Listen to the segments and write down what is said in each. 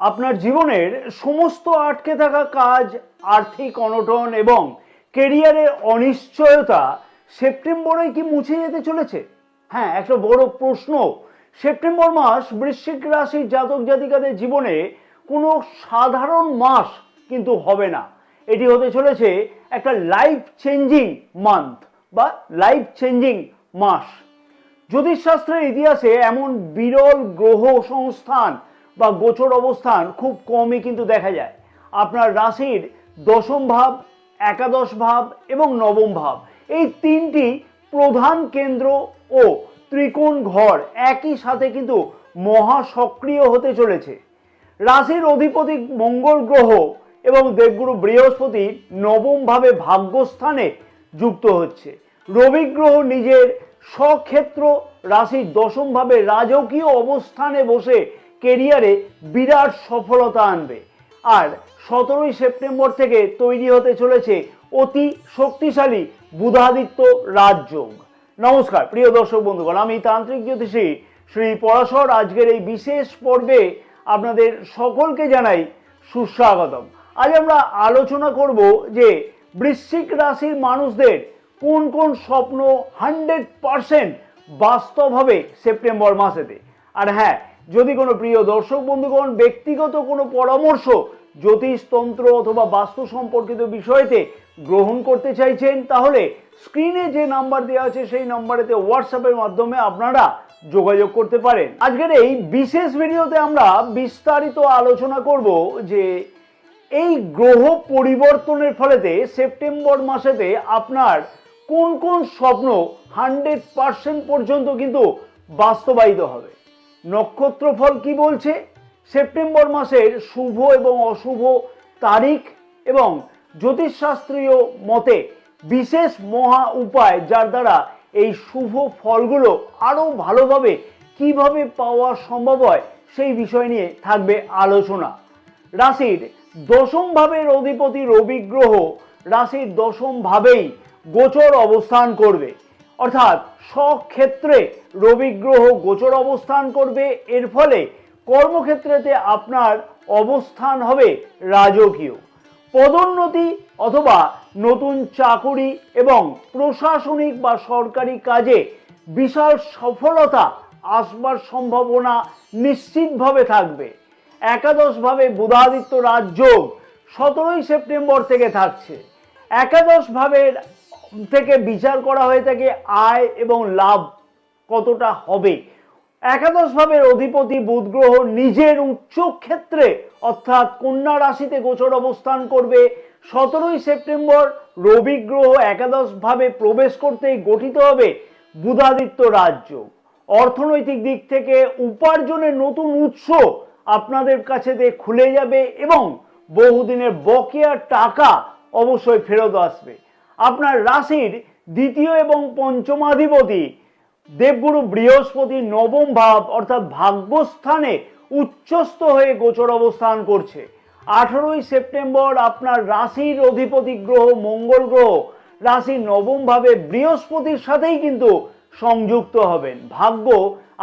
আপনার জীবনের সমস্ত আটকে থাকা কাজ, আর্থিক অনটন এবং কেরিয়ারের অনিশ্চয়তা সেপ্টেম্বরে কি মুছে যেতে চলেছে? হ্যাঁ, একটা বড় প্রশ্ন। সেপ্টেম্বর মাস বৃশ্চিক রাশির জাতক জাতিকাদের জীবনে কোনো সাধারণ মাস কিন্তু হবে না। এটি হতে চলেছে একটা লাইফ চেঞ্জিং মান্থ বা লাইফ চেঞ্জিং মাস। জ্যোতিষশাস্ত্রের ইতিহাসে এমন বিরল গ্রহ সংস্থান বা গোচর অবস্থান খুব কমই কিন্তু দেখা যায়। আপনার রাশির দশম ভাব, একাদশ ভাব এবং নবম ভাব, এই তিনটি প্রধান কেন্দ্র ও ত্রিকোণ ঘর একই সাথে কিন্তু মহা সক্রিয় হতে চলেছে। রাশির অধিপতি মঙ্গল গ্রহ এবং দেবগুরু বৃহস্পতি নবম ভাবে ভাগ্যস্থানে যুক্ত হচ্ছে। রবি গ্রহ নিজের স্বক্ষেত্র রাশির দশম ভাবে রাজকীয় অবস্থানে বসে কেরিয়ারে বিরাট সফলতা আনবে। আর 17ই সেপ্টেম্বর থেকে তৈরি হতে চলেছে অতি শক্তিশালী বুধাদিত্য রাজযোগ। নমস্কার প্রিয় দর্শক বন্ধুগণ, আমি তান্ত্রিক জ্যোতিষী শ্রী পরাশর। আজকের এই বিশেষ পর্বে আপনাদের সকলকে জানাই সুস্বাগতম। আজ আমরা আলোচনা করব যে বৃশ্চিক রাশির মানুষদের কোন কোন স্বপ্ন 100% বাস্তব হবে সেপ্টেম্বর মাসেতে। আর হ্যাঁ, যদি কোনো প্রিয় দর্শক বন্ধুগণ ব্যক্তিগত কোনো পরামর্শ জ্যোতিষতন্ত্র অথবা বাস্তু সম্পর্কিত বিষয়তে গ্রহণ করতে চাইছেন, তাহলে স্ক্রিনে যে নাম্বার দেওয়া আছে সেই নাম্বারেতে হোয়াটসঅ্যাপের মাধ্যমে আপনারা যোগাযোগ করতে পারেন। আজকের এই বিশেষ ভিডিওতে আমরা বিস্তারিত আলোচনা করব যে এই গ্রহ পরিবর্তনের ফলেতে সেপ্টেম্বর মাসেতে আপনার কোন কোন স্বপ্ন 100% পর্যন্ত কিন্তু বাস্তবায়িত হবে। নক্ষত্রফল কি বলছে, সেপ্টেম্বর মাসের শুভ এবং অশুভ তারিখ এবং জ্যোতিষশাস্ত্রীয় মতে বিশেষ মহা উপায় যার দ্বারা এই শুভ ফলগুলো আরো ভালোভাবে কিভাবে পাওয়া সম্ভব হয় সেই বিষয় নিয়ে থাকবে আলোচনা। রাশির দশম ভাবের অধিপতি রবি গ্রহ রাশির দশম ভাবেই গোচর অবস্থান করবে, অর্থাৎ স্বক্ষেত্রে রবি গ্রহ গোচর অবস্থান করবে। এর ফলে কর্মক্ষেত্রেতে আপনার অবস্থান হবে রাজকীয়। পদোন্নতি অথবা নতুন চাকুরি এবং প্রশাসনিক বা সরকারি কাজে বিশাল সফলতা আসবার সম্ভাবনা নিশ্চিতভাবে থাকবে। একাদশ ভাবে বুধাদিত্য রাজযোগ 17ই সেপ্টেম্বর থেকে থাকছে। একাদশ ভাবের থেকে বিচার করা হয়ে থাকে আয় এবং লাভ কতটা হবে। একাদশ ভাবের অধিপতি বুধ গ্রহ নিজের উচ্চ ক্ষেত্রে অর্থাৎ কন্যা রাশিতে গোচর অবস্থান করবে। 17ই সেপ্টেম্বর রবি গ্রহ একাদশ ভাবে প্রবেশ করতেই গঠিত হবে বুধাদিত্য রাজযোগ। অর্থনৈতিক দিক থেকে উপার্জনের নতুন উৎস আপনাদের কাছে খুলে যাবে এবং বহুদিনের বকেয়া টাকা অবশ্যই ফেরত আসবে। আপনার রাশির দ্বিতীয় এবং পঞ্চমাধিপতি দেবগুরু বৃহস্পতি নবম ভাব অর্থাৎ ভাগ্যস্থানে উচ্চস্থ হয়ে গোচর অবস্থান করছে। 18ই সেপ্টেম্বর আপনার রাশির অধিপতি গ্রহ মঙ্গল গ্রহ রাশির নবম ভাবে বৃহস্পতির সাথেই কিন্তু সংযুক্ত হবেন। ভাগ্য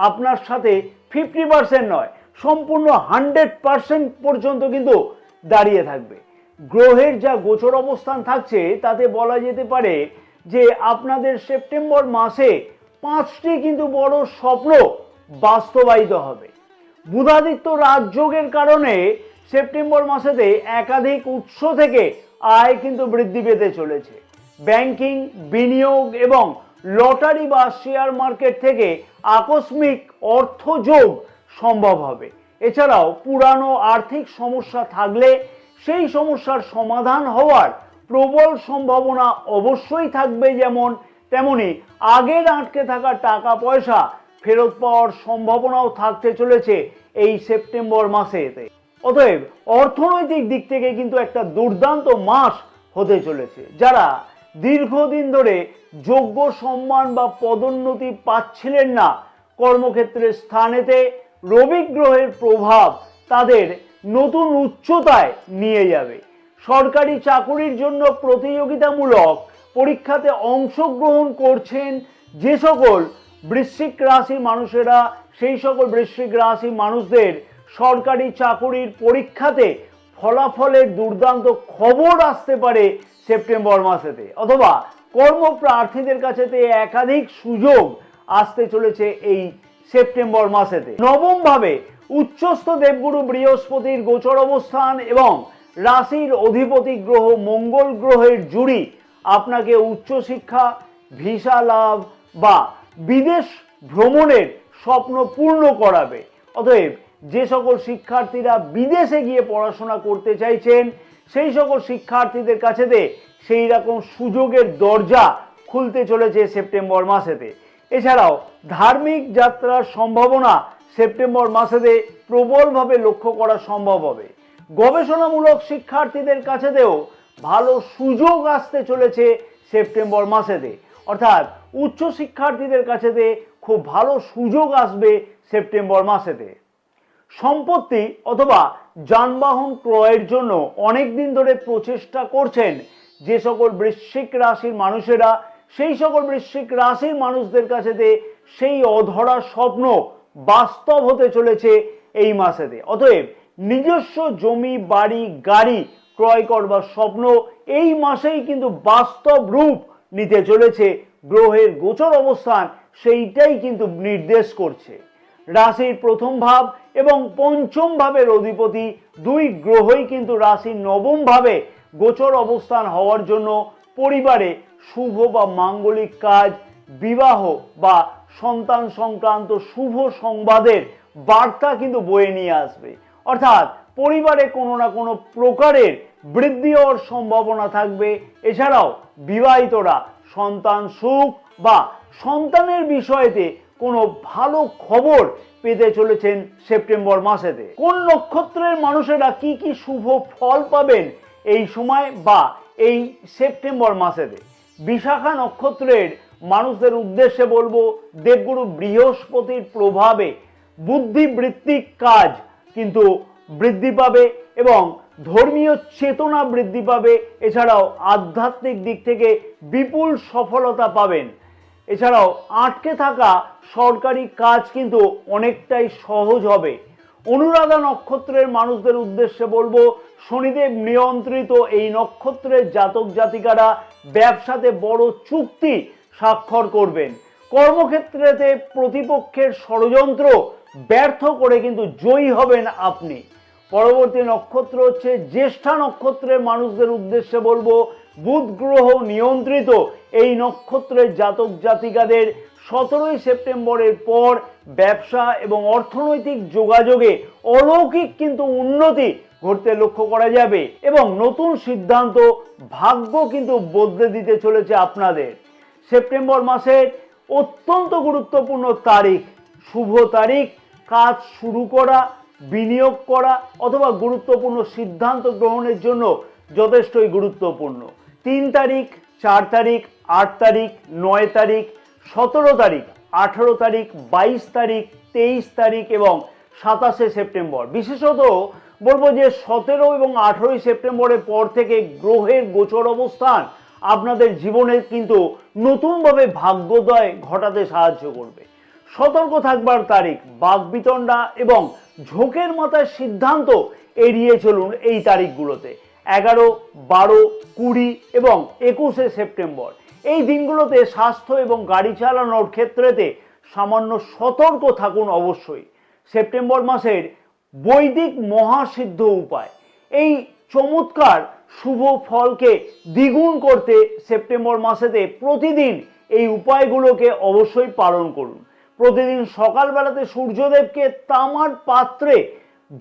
আপনার সাথে 50% নয়, সম্পূর্ণ 100% পর্যন্ত কিন্তু দাঁড়িয়ে থাকবে। গ্রহের যা গোচর অবস্থান থাকছে তাতে বলা যেতে পারে যে আপনাদের সেপ্টেম্বর মাসে 5টি কিন্তু বড় স্বপ্ন বাস্তবায়িত হবে। বুধাদিত্য রাজযোগের কারণে সেপ্টেম্বর মাসেতে একাধিক উৎস থেকে আয় কিন্তু বৃদ্ধি পেতে চলেছে। ব্যাংকিং, বিনিয়োগ এবং লটারি বা শেয়ার মার্কেট থেকে আকস্মিক অর্থযোগ সম্ভব হবে। এছাড়াও পুরানো আর্থিক সমস্যা থাকলে সেই সমস্যার সমাধান হওয়ার প্রবল সম্ভাবনা অবশ্যই থাকবে। যেমন তেমনি আগের আটকে থাকা টাকা পয়সা ফেরত পাওয়ার সম্ভাবনাও থাকতে চলেছে এই সেপ্টেম্বর মাসেতে। অতএব অর্থনৈতিক দিক থেকে কিন্তু একটা দুর্দান্ত মাস হতে চলেছে। যারা দীর্ঘদিন ধরে যোগ্য সম্মান বা পদোন্নতি পাচ্ছিলেন না, কর্মক্ষেত্রের স্থানেতে রবি গ্রহের প্রভাব তাদের নতুন উচ্চতায় নিয়ে যাবে। সরকারি চাকুরির জন্য প্রতিযোগিতামূলক পরীক্ষাতে অংশগ্রহণ করছেন যে সকল বৃশ্চিক রাশি মানুষেরা, সেই সকল বৃশ্চিক রাশি মানুষদের সরকারি চাকুরির পরীক্ষাতে ফলাফলের দুর্দান্ত খবর আসতে পারে সেপ্টেম্বর মাসেতে, অথবা কর্মপ্রার্থীদের কাছেতে একাধিক সুযোগ আসতে চলেছে এই সেপ্টেম্বর মাসেতে। নবম ভাবে উচ্চস্থ দেবগুরু বৃহস্পতির গোচর অবস্থান এবং রাশির অধিপতি গ্রহ মঙ্গল গ্রহের জুড়ি আপনাকে উচ্চশিক্ষা, ভিসা লাভ বা বিদেশ ভ্রমণের স্বপ্ন পূর্ণ করাবে। অতএব যে সকল শিক্ষার্থীরা বিদেশে গিয়ে পড়াশোনা করতে চাইছেন সেই সকল শিক্ষার্থীদের কাছেতে সেই রকম সুযোগের দরজা খুলতে চলেছে সেপ্টেম্বর মাসেতে। এছাড়াও ধার্মিক যাত্রার সম্ভাবনা সেপ্টেম্বর মাসেতে প্রবলভাবে লক্ষ্য করা সম্ভব হবে। গবেষণামূলক শিক্ষার্থীদের কাছেতেও ভালো সুযোগ আসতে চলেছে সেপ্টেম্বর মাসেতে, অর্থাৎ উচ্চ শিক্ষার্থীদের কাছেতে খুব ভালো সুযোগ আসবে সেপ্টেম্বর মাসেতে। সম্পত্তি অথবা যানবাহন ক্রয়ের জন্য অনেক দিন ধরে প্রচেষ্টা করছেন যে সকল বৃশ্চিক রাশির মানুষেরা, সেই সকল বৃশ্চিক রাশির মানুষদের কাছেতে সেই অধরা স্বপ্ন বাস্তব হতে চলেছে এই মাসেতে। অতএব নিজস্ব জমি, বাড়ি, গাড়ি ক্রয় করবার স্বপ্ন এই মাসেই কিন্তু বাস্তব রূপ নিতে চলেছে। গ্রহের গোচর অবস্থান সেইটাই কিন্তু নির্দেশ করছে। রাশির প্রথম ভাব এবং পঞ্চম ভাবের অধিপতি দুই গ্রহই কিন্তু রাশির নবম ভাবে গোচর অবস্থান হওয়ার জন্য পরিবারে শুভ বা মাঙ্গলিক কাজ, বিবাহ বা সন্তান সংক্রান্ত শুভ সংবাদের বার্তা কিন্তু বয়ে নিয়ে আসবে। অর্থাৎ পরিবারে কোনো না কোনো প্রকারের বৃদ্ধি হওয়ার সম্ভাবনা থাকবে। এছাড়াও বিবাহিতরা সন্তান সুখ বা সন্তানের বিষয়েতে কোনো ভালো খবর পেতে চলেছেন সেপ্টেম্বর মাসেতে। কোন নক্ষত্রের মানুষেরা কি কি শুভ ফল পাবেন এই সময় বা এই সেপ্টেম্বর মাসেতে? বিশাখা নক্ষত্রের মানুষদের উদ্দেশ্যে বলবো, দেবগুরু বৃহস্পতির প্রভাবে বুদ্ধিবৃত্তিক কাজ কিন্তু বৃদ্ধি পাবে এবং ধর্মীয় চেতনা বৃদ্ধি পাবে। এছাড়াও আধ্যাত্মিক দিক থেকে বিপুল সফলতা পাবেন। এছাড়াও আটকে থাকা সরকারি কাজ কিন্তু অনেকটাই সহজ হবে। অনুরাধা নক্ষত্রের মানুষদের উদ্দেশ্যে বলবো, শনিদেব নিয়ন্ত্রিত এই নক্ষত্রের জাতক জাতিকারা ব্যবসাতে বড় চুক্তি স্বাক্ষর করবেন। কর্মক্ষেত্রেতে প্রতিপক্ষের ষড়যন্ত্র ব্যর্থ করে কিন্তু জয়ী হবেন আপনি। পরবর্তী নক্ষত্র হচ্ছে জ্যেষ্ঠা নক্ষত্রের মানুষদের উদ্দেশ্যে বলবো, বুধ গ্রহ নিয়ন্ত্রিত এই নক্ষত্রের জাতক জাতিকাদের 17ই সেপ্টেম্বরের পর ব্যবসা এবং অর্থনৈতিক যোগাযোগে অলৌকিক কিন্তু উন্নতি ঘটতে লক্ষ্য করা যাবে এবং নতুন সিদ্ধান্ত ভাগ্য কিন্তু বদলে দিতে চলেছে আপনাদের। সেপ্টেম্বর মাসের অত্যন্ত গুরুত্বপূর্ণ তারিখ, শুভ তারিখ, কাজ শুরু করা, বিনিয়োগ করা অথবা গুরুত্বপূর্ণ সিদ্ধান্ত গ্রহণের জন্য যথেষ্টই গুরুত্বপূর্ণ। 3 তারিখ, 4 তারিখ, 8 তারিখ, 9 তারিখ, 17 তারিখ, 18 তারিখ, 22 তারিখ, 23 তারিখ এবং 27শে সেপ্টেম্বর। বিশেষত বলবো যে 17 এবং 18ই সেপ্টেম্বরের পর থেকে গ্রহের গোচর অবস্থান আপনাদের জীবনে কিন্তু নতুনভাবে ভাগ্যোদয় ঘটাতে সাহায্য করবে। সতর্ক থাকবার তারিখ, বাকবিতণ্ডা এবং ঝোঁকের মাথায় সিদ্ধান্ত এড়িয়ে চলুন এই তারিখগুলোতে। 11, 12, 20 এবং 21শে সেপ্টেম্বর এই দিনগুলোতে স্বাস্থ্য এবং গাড়ি চালানোর ক্ষেত্রেতে সামান্য সতর্ক থাকুন অবশ্যই। সেপ্টেম্বর মাসের বৈদিক মহাসিদ্ধ উপায়, এই চমৎকার শুভ ফলকে দ্বিগুণ করতে সেপ্টেম্বর মাসেতে প্রতিদিন এই উপায়গুলোকে অবশ্যই পালন করুন। প্রতিদিন সকালবেলাতে সূর্যদেবকে তামার পাত্রে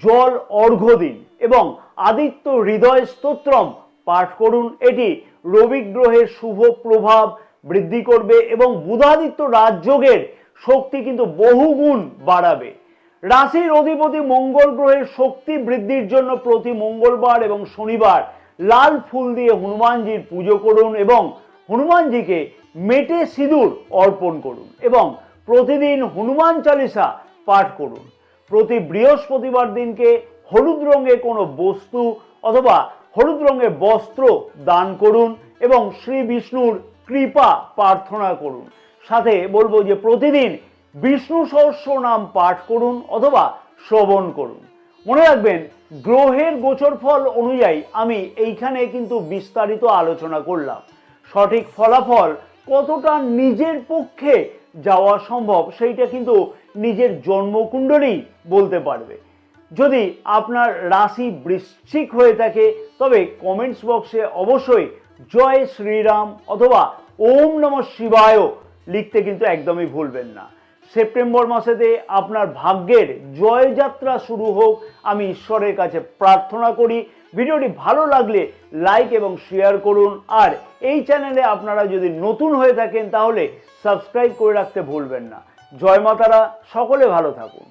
জল অর্ঘ্য দিন এবং আদিত্য হৃদয় স্তোত্রম পাঠ করুন। এটি রবি গ্রহের শুভ প্রভাব বৃদ্ধি করবে এবং বুধাদিত্য রাজযোগের শক্তি কিন্তু বহুগুণ বাড়াবে। রাশির অধিপতি মঙ্গল গ্রহের শক্তি বৃদ্ধির জন্য প্রতি মঙ্গলবার এবং শনিবার লাল ফুল দিয়ে হনুমানজির পুজো করুন এবং হনুমানজিকে মেটে সিঁদুর অর্পণ করুন এবং প্রতিদিন হনুমান চালিসা পাঠ করুন। প্রতি বৃহস্পতিবার দিনকে হলুদ রঙের কোনো বস্তু অথবা হলুদ রঙের বস্ত্র দান করুন এবং শ্রী বিষ্ণুর কৃপা প্রার্থনা করুন। সাথে বলবো যে প্রতিদিন বিষ্ণু সহস্র নাম পাঠ করুন অথবা শ্রবণ করুন। মনে রাখবেন, গ্রহের গোচর ফল অনুযায়ী আমি এইখানে কিন্তু বিস্তারিত আলোচনা করলাম। সঠিক ফলাফল কতটা নিজের পক্ষে যাওয়া সম্ভব সেইটা কিন্তু নিজের জন্মকুণ্ডলী বলতে পারবে। যদি আপনার রাশি বৃশ্চিক হয়ে থাকে তবে কমেন্টস বক্সে অবশ্যই জয় শ্রীরাম অথবা ওম নমঃ শিবায় লিখতে কিন্তু একদমই ভুলবেন না। সেপ্টেম্বর মাসেতে আপনার ভাগ্যের জয়যাত্রা শুরু হোক আমি ঈশ্বরের কাছে প্রার্থনা করি। ভিডিওটি ভালো লাগলে লাইক এবং শেয়ার করুন, আর এই চ্যানেলে আপনারা যদি নতুন হয়ে থাকেন তাহলে সাবস্ক্রাইব করে রাখতে ভুলবেন না। জয় মাতারা, সকলে ভালো থাকুন।